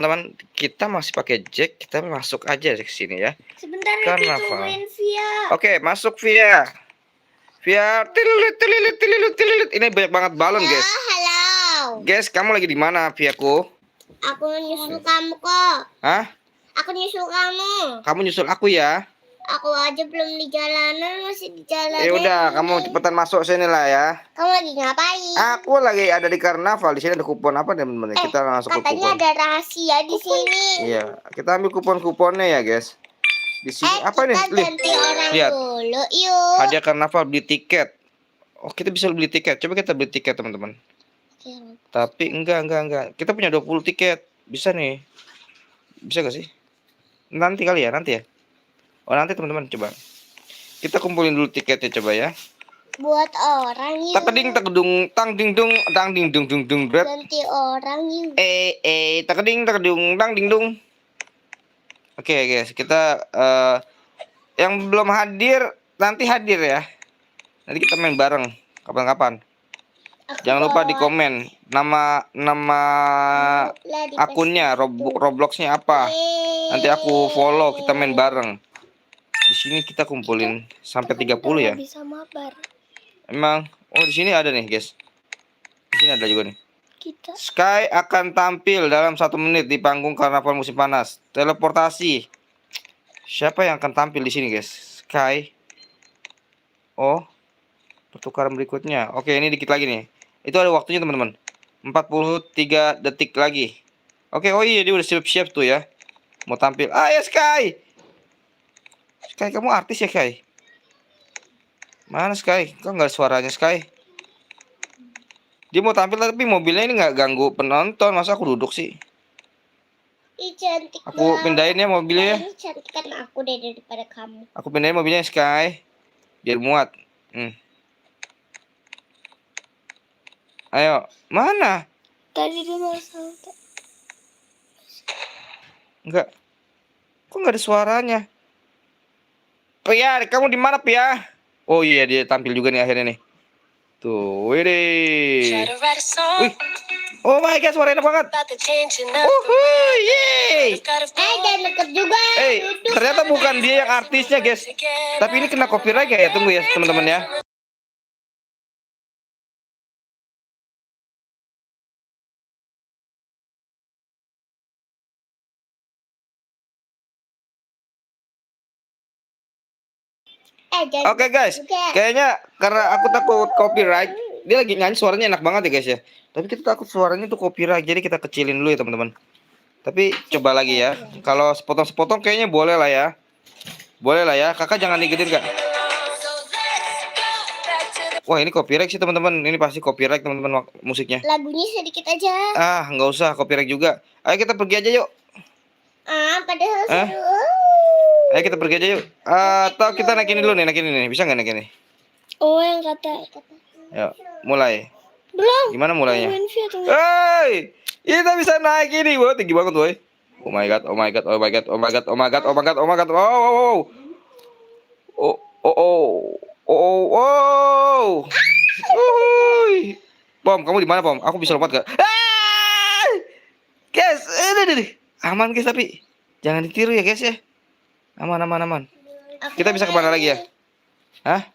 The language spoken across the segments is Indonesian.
teman-teman, kita masih pakai jack, kita masuk aja ke sini ya. Sebentar Karnaval. Via. Oke, masuk Via. Via, tililit. Ini banyak banget balon, guys. Halo. Guys, kamu lagi di mana, Viaku? Aku nyusul kamu kok. Hah? Aku nyusul kamu. Kamu nyusul aku ya? Aku aja belum di jalanan, masih di jalan. Ya udah, kamu cepetan masuk sini lah ya. Kamu lagi ngapain? Aku lagi ada di karnaval. Di sini ada kupon apa teman-teman? Kita masuk ke kupon. Katanya ada rahasia di sini. Iya, kita ambil kupon-kuponnya ya, guys. Di sini apa nih? Lihat. Dulu, yuk. Hadiah karnaval, beli tiket. Oh, kita bisa beli tiket. Coba kita beli tiket, teman-teman. Tapi enggak. Kita punya 20 tiket. Bisa nih. Bisa gak sih? Nanti kali ya, nanti ya. Oh, nanti teman-teman coba. Kita kumpulin dulu tiketnya coba ya. Buat orang yuk. Takeding takedung tang ding dung bret. Ganti orang yuk. Takeding tang ding dung. Oke, guys, kita yang belum hadir nanti hadir ya. Nanti kita main bareng kapan-kapan. Jangan lupa di komen nama akunnya, Robloxnya apa. Nanti aku follow, kita main bareng. Di sini kita kumpulin sampai 30 ya. Bisa mabar. Emang, oh di sini ada nih, guys. Di sini ada juga nih. Kita. Sky akan tampil dalam 1 menit di panggung karnaval musim panas. Teleportasi. Siapa yang akan tampil di sini, guys? Sky. Oh, pertukaran berikutnya. Oke, ini dikit lagi nih. Itu ada waktunya, teman-teman. 43 detik lagi. Oke, oh iya dia udah siap-siap tuh ya. Mau tampil. Ah ya Sky. Sky, kamu artis ya, Sky? Mana Sky? Kok nggak ada suaranya, Sky? Dia mau tampil tapi mobilnya ini nggak ganggu penonton. Masa aku duduk sih? Ih, cantik. Aku pindahin ya mobilnya. Ini cantik kan aku deh daripada kamu. Aku pindahin mobilnya, Sky. Biar muat. Ayo, mana? Tadi dia masuk. Enggak. Kok nggak ada suaranya? Pia, kamu di mana, Pia? Oh iya, dia tampil juga nih akhirnya nih. Tuh, wih. Oh my god, suaranya enak banget. Yeay. Jangan deket juga. Ternyata bukan dia yang artisnya, guys. Tapi ini kena copyright ya? Tunggu ya, teman-teman ya. Oke, guys, kayaknya karena aku takut copyright, dia lagi nyanyi suaranya enak banget ya, guys ya. Tapi kita takut suaranya tuh copyright, jadi kita kecilin dulu ya, teman-teman. Tapi coba lagi ya. Kalau sepotong-sepotong kayaknya boleh lah ya. Boleh lah ya. Kakak jangan digedein, Kak. Wah, ini copyright sih, teman-teman. Ini pasti copyright, teman-teman, musiknya. Lagunya sedikit aja. Ah, nggak usah copyright juga. Ayo kita pergi aja yuk. Padahal seru. Ayo kita pergi aja yuk. Atau kita naik ini dulu nih, naik ini nih. Bisa nggak naik ini? Oh, yang kata. Yuk, mulai. Belum. Gimana mulainya? Hey, kita bisa naik ini, wah tinggi banget, boy. Oh my god, oh my god, oh my god, oh my god, oh my god, oh my god, oh my god, oh, oh, oh, oh, oh, Pom, kamu di mana, Pom? Aku bisa lompat gak? Guys, ini aman guys, tapi jangan ditiru ya guys ya. Aman. Kita bisa kemana lagi ya? Hah?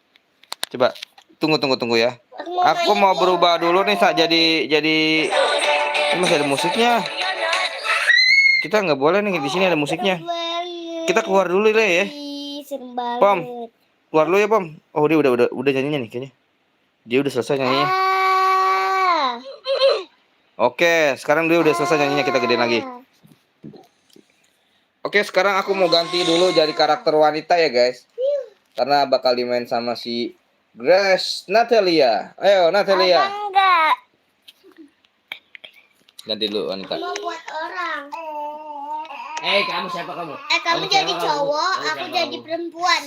Coba, tunggu ya. Aku mau berubah dulu nih, jadi. Ini masih ada musiknya. Kita nggak boleh nih, di sini ada musiknya. Kita keluar dulu ya. Pom, keluar dulu ya, Pom. Oh, dia udah nyanyinya nih kayaknya. Dia udah selesai nyanyinya. Oke, sekarang dia udah selesai nyanyinya, kita gedein lagi. Oke, sekarang aku mau ganti dulu jadi karakter wanita ya, guys. Karena bakal dimain sama si Grace Natalia. Ayo, Natalia. Ganti dulu wanita. Mau buat orang. Kamu siapa kamu? Kamu jadi cowok, aku jadi perempuan.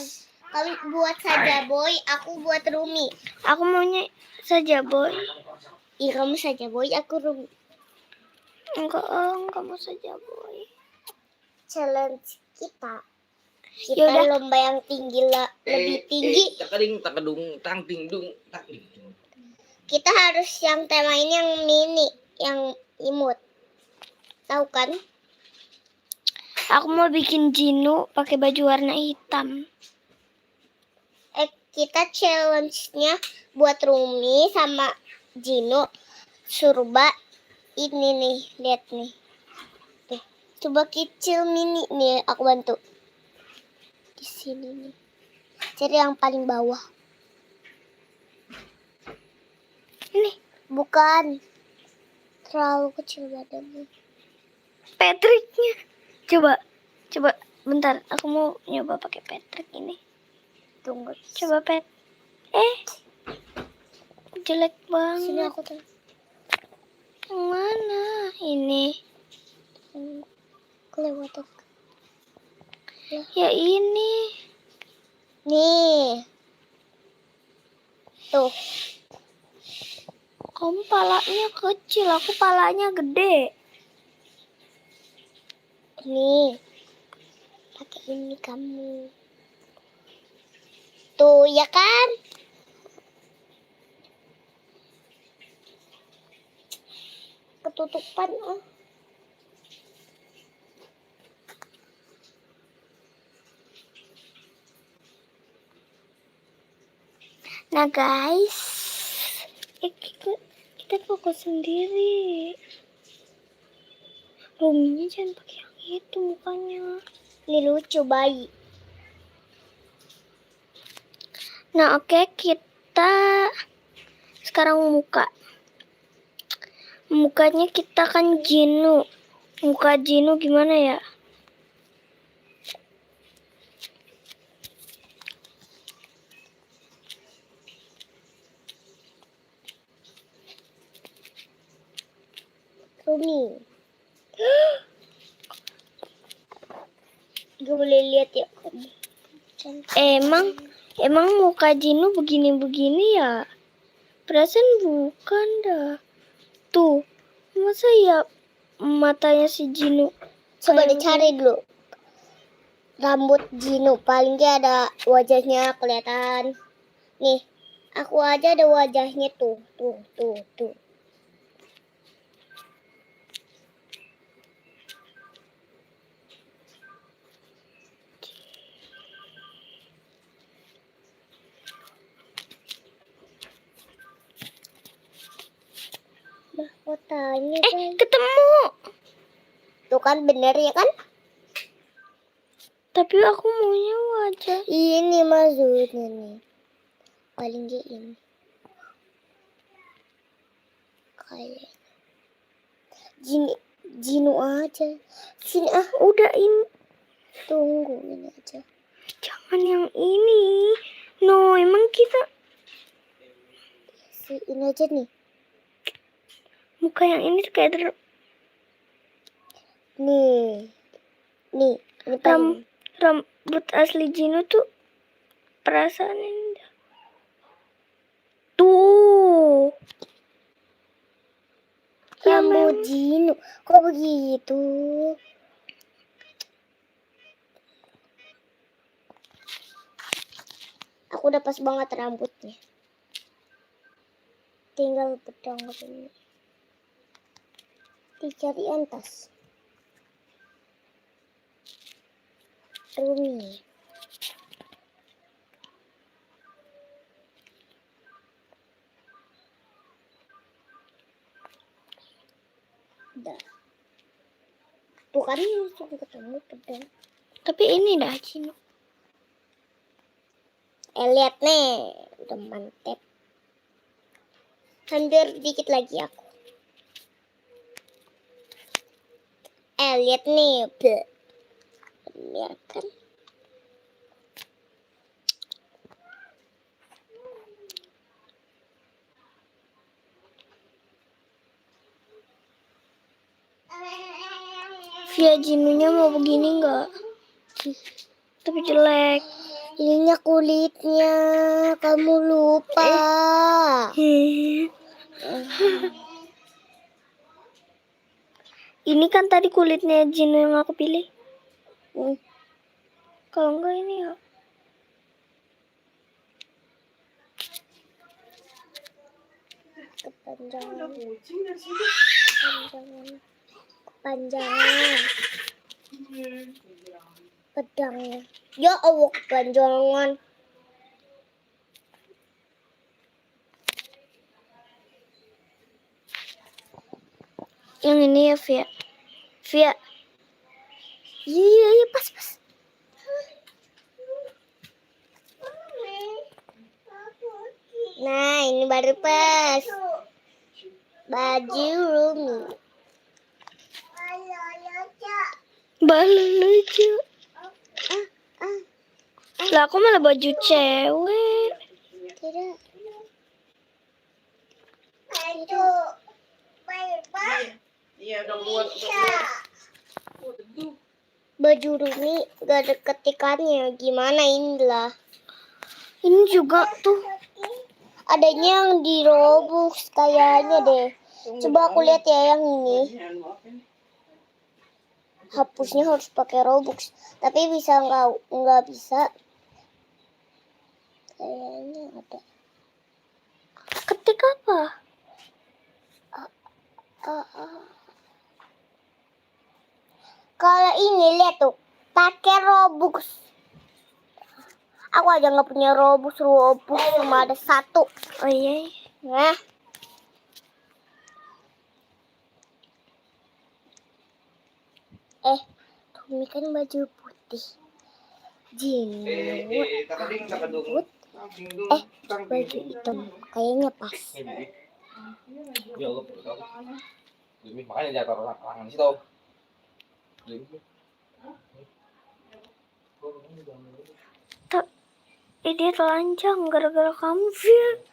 Kamu buat saja boy, aku buat Rumi. Aku maunya saja boy. Iya, kamu saja boy, aku Rumi. Enggak mau saja boy. Challenge kita. Kita lomba yang tinggi lebih tinggi. Takedung, tang ding dung. Kita harus yang tema ini yang mini, yang imut. Tahu kan? Aku mau bikin Jinu pakai baju warna hitam. Kita challenge-nya buat Rumi sama Jinu surba ini nih, lihat nih. Tuh, coba kecil mini nih, aku bantu. Di sini nih. Cari yang paling bawah. Ini bukan. Terlalu kecil badannya. Patricknya. Coba bentar, aku mau nyoba pakai Patrick ini. Tunggu, coba Pet. Jelek banget. Sini aku tuh. Yang mana? Ini. Kelewatan. Ya ini. Nih. Tuh. Kamu palanya kecil, aku palanya gede. Nih. Pakai ini kamu. Tuh, ya kan? Ketutupan, oh. Nah guys, kita fokus sendiri. Ruminya jangan pakai yang itu mukanya. Ini lucu bayi. Nah oke, kita sekarang mukanya kita kan Jinu. Muka Jinu gimana ya? Rumi. Gak boleh lihat ya. Emang muka Jinu begini-begini ya? Perasaan bukan dah. Tuh, masa ya matanya si Jinu? Coba dicari dulu. Rambut Jinu paling dia ada wajahnya kelihatan. Nih, aku aja ada wajahnya tuh. Mahkotanya ketemu. Tuh kan bener ya kan? Tapi aku maunya wajah ini maksudnya nih. Paling dia ini. Kayak Jinu aja. Sini udah ini. Tunggu ini aja. Jangan yang ini. No, emang kita ini aja nih. Muka yang ini tuh kayak nih ini rambut asli Jinu tuh perasaan ini tuh rambut Jinu kok begitu. Aku udah pas banget rambutnya, tinggal pedang ini dicari antas. Rumi. Dah. Tuh kan langsung ketemu pedang. Tapi ini dah Jinu. Lihat nih, udah mantep. Hampir dikit lagi aku. Lihat nih, lihat kan. Via Jinunya mau begini enggak? Tapi jelek. Ininya kulitnya, kamu lupa. Ini kan tadi kulitnya Jinu yang aku pilih. Kalau enggak ini ya. Kepanjangan. pedangnya. Ya Allah, ganjangan. Yang ini ya, Via. Via. Iya, pas. Nah, ini baru pas. Baju Rumi. Balon lucu. Lah, aku malah baju cewek. Tidak. Iya, udah buat. Baju Rumi gak ada ketikannya. Gimana inilah. Ini juga tuh. Adanya yang di Robux kayaknya deh. Coba aku lihat ya yang ini. Hapusnya harus pakai Robux. Tapi bisa nggak bisa. Kayaknya ada. Ketik apa? Kalau ini lihat tuh, pakai Robux. Aku aja nggak punya Robux cuma ada 1. Oh iya. Nah. Ini kan baju putih. Jin. Baju hitam. Kayaknya pas. Ya Allah, Demi makanya dia taruh tangan di situ. Dia telanjang gara-gara kamu, Fir.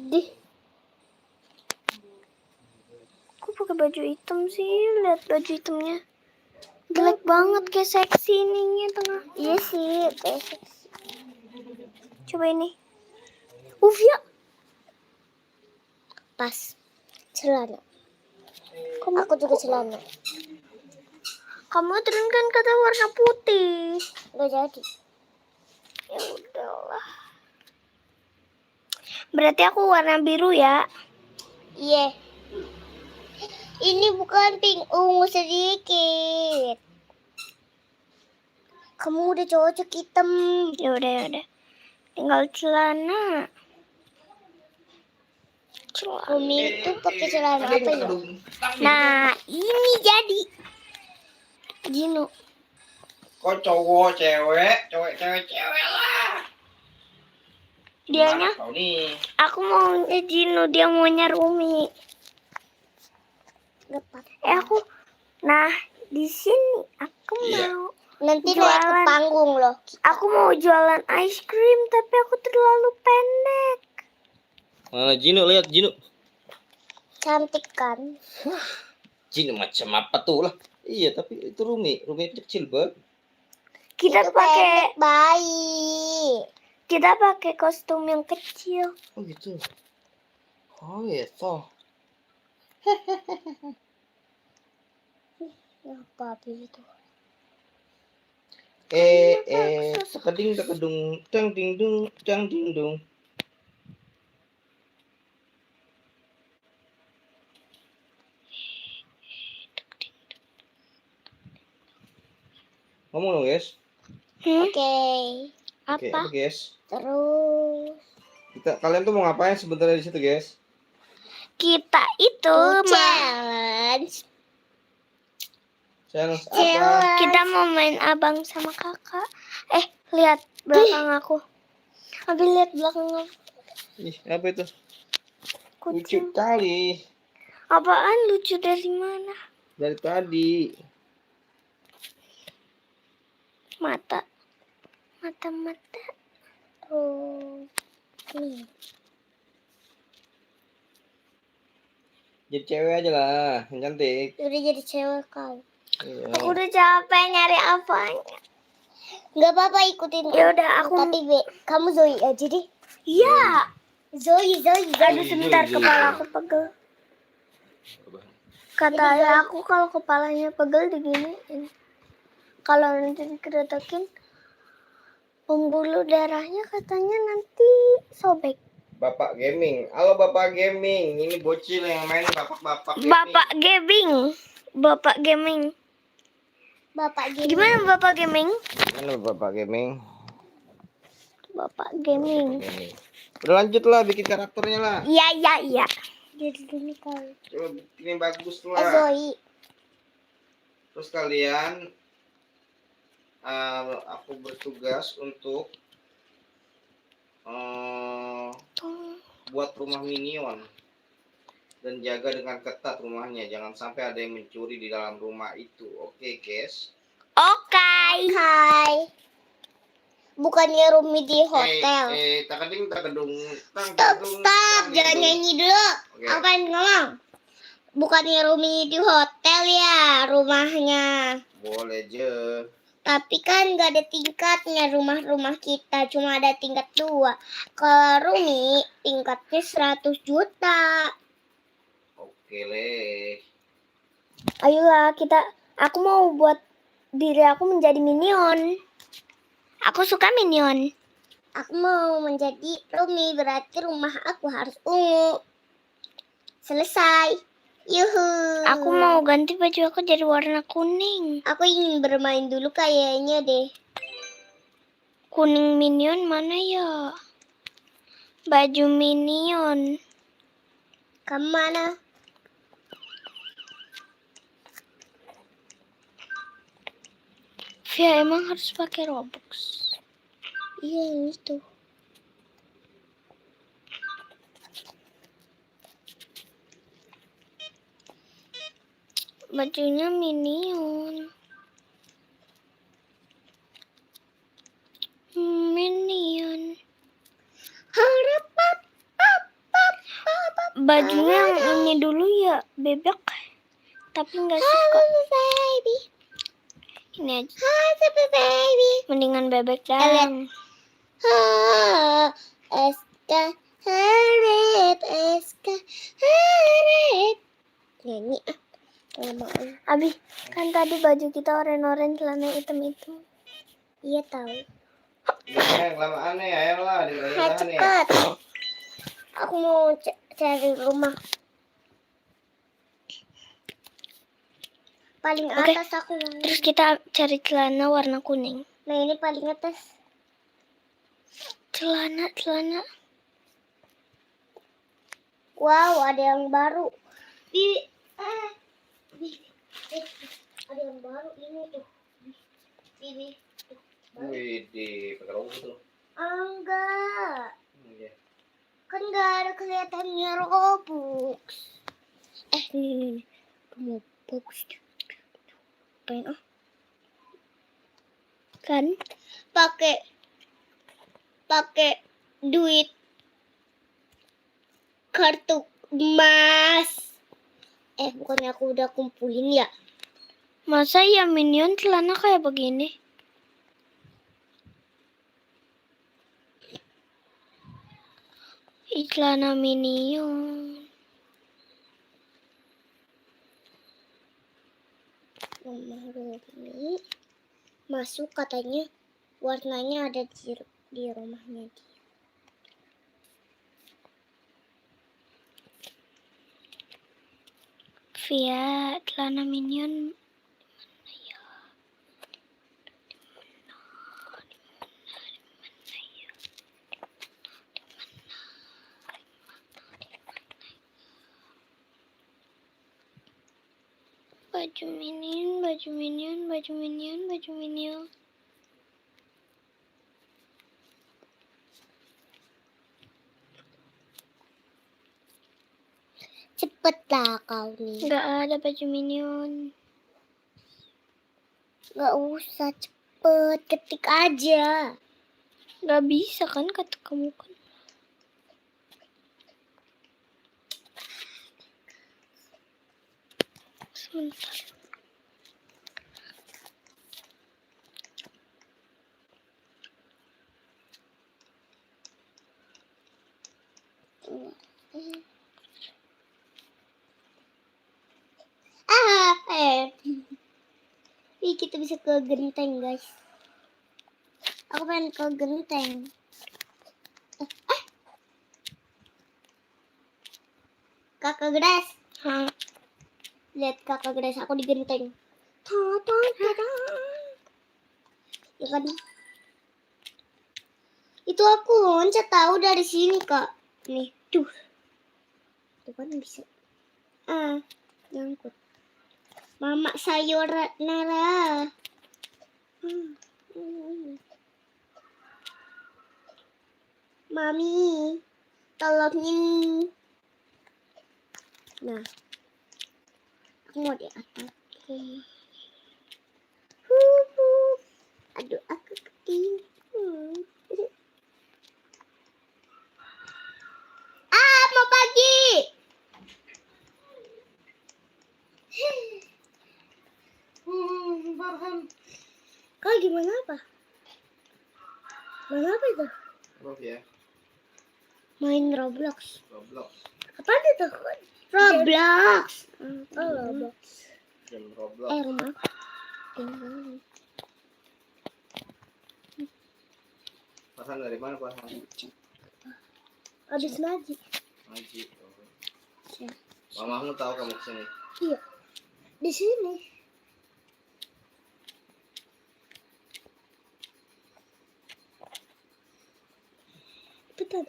Dih. Kok pakai baju hitam sih? Lihat baju hitamnya. Jelek banget, kayak seksi ininya tengah. Iya sih, kayak seksi. Coba ini. Uvia. Pas. Celana. Aku juga celana. Kamu turun kan kata warna putih. Gak jadi. Ya udahlah. Berarti aku warna biru ya? Iya. Ini bukan pink ungu sedikit. Kamu udah cocok hitam. Ya udah. Tinggal celana. Umi itu pakai celana apa ya? Nah, ini jadi Gino. Kok cowok cewek lah. Dianya? Nih. Aku maunya Gino, dia maunya Rumi. Aku. Nah, di sini aku mau. Nanti naik ke panggung loh. Aku mau jualan ice cream, tapi aku terlalu pendek. Mana Jino, lihat Jino. Cantik kan? Jino macam apa tuh lah? Iya, tapi itu Rumi itu kecil banget. Kita pakai bayi. Kita pakai kostum yang kecil. Oh gitu. Oh iya toh. Apa itu? Sekeding tekedung, dang ding dung. Ngomong dong, guys. Oke. Apa? Guys? Terus Kalian tuh mau ngapain sebenarnya di situ, guys? kita itu Challenge apa? Kita mau main abang sama kakak. Lihat belakang aku. Abi lihat belakang aku. Ih, apa itu? Lucu Kucing. kali. Apaan lucu dari mana? Dari tadi. Mata. Oh, nih. Jadi cewek aja lah, yang cantik. Udah jadi cewek kau. Iya. Aku udah capek nyari apanya. Gak apa-apa ikutin. Ya udah aku. Tapi kamu Zoe aja deh. Iya. Zoe. Zoe, Aduh sebentar Zoe. kepala aku pegel. Kata ayah aku kalau kepalanya pegel diginiin. Kalau nanti dikeretakin pembuluh darahnya katanya nanti sobek. Bapak gaming. Halo Bapak gaming. Ini bocil yang main bapak gaming. Bapak gaming. Bapak gaming. Gimana Bapak gaming? Mana Bapak Gaming? Bapak gaming. Gaming. Udah lanjut lah bikin karakternya lah. Iya. Jadi gini kali. Coba bikin bagus lah. Zoe. Terus kalian aku bertugas untuk buat rumah minion dan jaga dengan ketat rumahnya, jangan sampai ada yang mencuri di dalam rumah itu. Oke, guys. Oke. Bukannya Rumi di hotel. Takading takadung. Stop, jangan nyanyi dulu. Oke. Apa yang ngomong? Bukannya Rumi di hotel ya rumahnya. Boleh je. Tapi kan nggak ada tingkatnya rumah-rumah kita, cuma ada tingkat 2. Kalau Rumi tingkatnya 100 juta. Oke leh. Ayolah aku mau buat diri aku menjadi minion. Aku suka minion. Aku mau menjadi Rumi, berarti rumah aku harus ungu. Selesai. Yuhu. Aku mau ganti baju aku jadi warna kuning. Aku ingin bermain dulu kayaknya deh. Kuning minion mana ya? Baju minion. Kamu mana? Via emang harus pakai Robux. Iya yang itu. Bajunya minion. Minion. Bajunya yang ini dulu ya, bebek. Tapi nggak suka. Baby. Ini aja. Baby. Mendingan bebek dan. Eska harap, Eska harap. Nyanyi ah. Abi, kan tadi baju kita oren-oren, celana hitam-hitam. Iya tahu. Kelamaan nih, ayolah dikelamaan nih. Cepat. Aku mau cari rumah. Paling atas aku. Terus kita cari celana warna kuning. Nah ini paling atas. Celana. Wow, ada yang baru. Ada yang baru ini tuh. Bibi. Wih, pakai robot tuh. Enggak. Iya. Kan nggak ada kelihatannya Robux. Ini. Robux. Pengen kan pakai duit kartu emas. Bukannya aku udah kumpulin ya? Masa ya minion celana kayak begini? Celana minion. Rumah Rumi masuk katanya warnanya ada di rumahnya dia. Via celana minion mana ya? Baju minion. Cepetlah kau nih. Gak ada baju minion. Gak usah cepet, ketik aja. Gak bisa kan kata kamu kan. Sebentar. Kita bisa ke genteng guys. Aku pengen ke genteng. Kakak Gres. Lihat kakak Gres, aku di genteng. Ya kan? Itu aku loncat tahu dari sini, Kak. Nih, tuh. Tuh kan bisa. Nyangkut. Mama sayonara. Mami, tolongin. Nah, aku mau di atas. Oke. Aduh, aku ketimbun. Mau pagi. Farhan. Kak, gimana apa? Gimana apa itu? Ya. Main Roblox. Roblox. Apa itu? Roblox. Roblox. Game Roblox. Rumah. Farhan dari mana Farhan? Habis ngaji. Ngaji. Ya. Mamamu tahu kamu kesini? Iya. Di sini. Betul.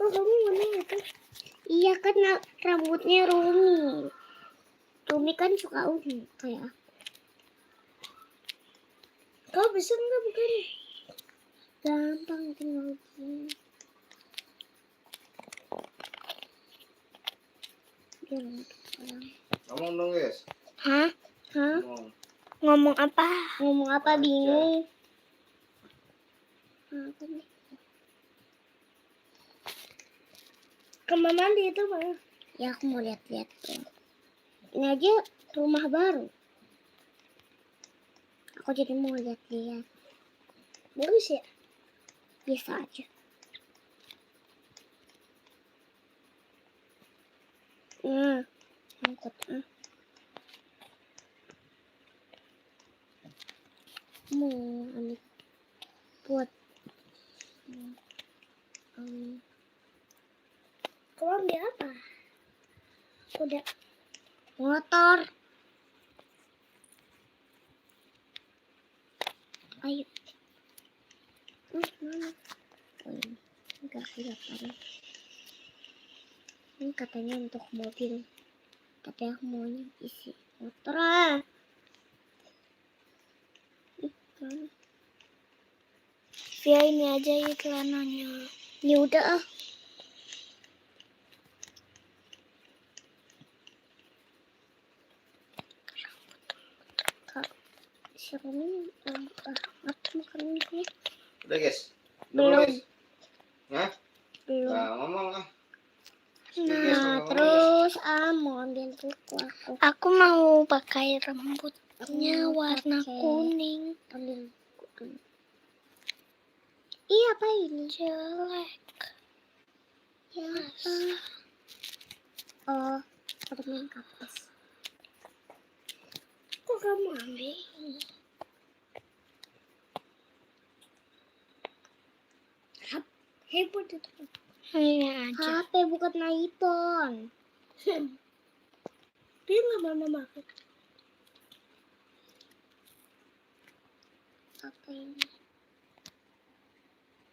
Oh, kamu mana itu? Iya kan rambutnya Rumi. Rumi kan suka ungu kayak aku. Kau bisa nggak bukan? Gampang tinggal gini. Ngomong dong guys. Hah? Ngomong. Ngomong apa? Ngomong apa Aja. bingung? Apa nih? Kamar mandi itu mana? Ya aku mau lihat-lihat tuh. Ini aja rumah baru. Aku jadi mau lihat-lihat. Bagus ya? Biasa aja. Angkut. Mau ambil buat kau ambil apa? Udah motor. Ayo. Mana? Oh, ini enggak kelihatan. Ini katanya untuk mobil. Tapi aku maunya isi motor lah. Ya ini aja ya celananya. Ya udah ah. Kak, siapa ini? Apa makan ini? Udah guys. Belum. Guys. Hah? Belum. Nah, ngomong ah. Nah, terus mau ambil buku aku. Aku mau pakai rambutnya warna kuning. Ambil buku. Iya, apa ini? Jelek. Ya, oh, permen kapas. Kok kamu ambil? Handphone itu. Iya aja. HP bukan iPhone. Dia nggak mau makan. Apa ini?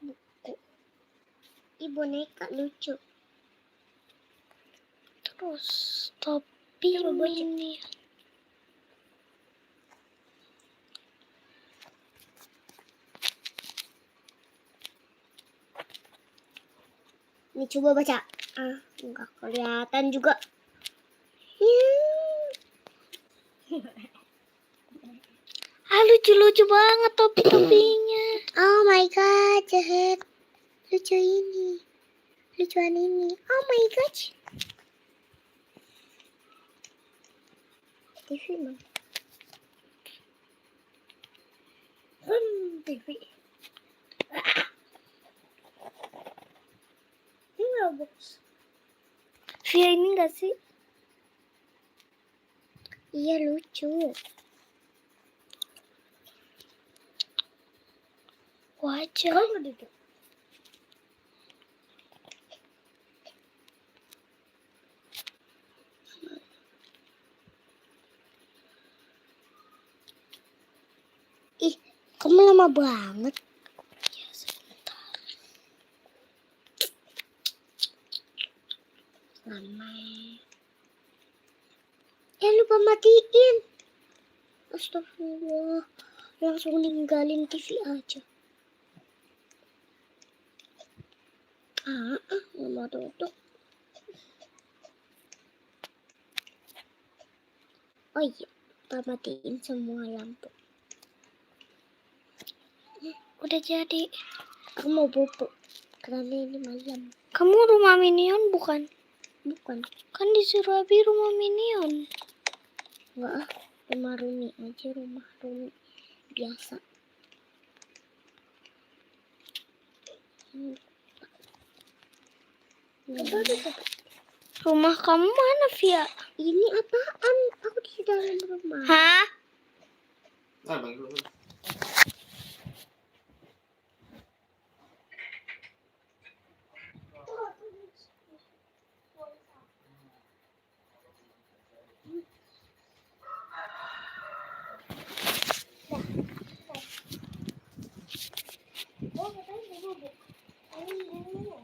Buku. Ih, boneka lucu. Terus topi ini. Ini coba baca. Enggak kelihatan juga. Lucu-lucu banget topi-topinya. Oh my god, jahat. Lucu ini. Lucuan ini. Oh my god. TV mana? TV. Ini Roblox. Via ini enggak sih? Iya lucu. Wajah. Kamu duduk. Kamu lama banget. Ya, sebentar. Lama. Lupa matiin. Astagfirullah. Langsung ninggalin TV aja. Nggak mau tutup. Oh iya, kita matiin semua lampu. Udah jadi. Aku mau bobo karena ini malam. Kamu rumah Minion bukan? Bukan. Kan disuruh Abi rumah Minion. Enggak, rumah Rumi aja, rumah Rumi biasa. Rumah kamu mana, Via? Ini apaan? Aku di dalam rumah. Hah? Nah, Bang, dulu.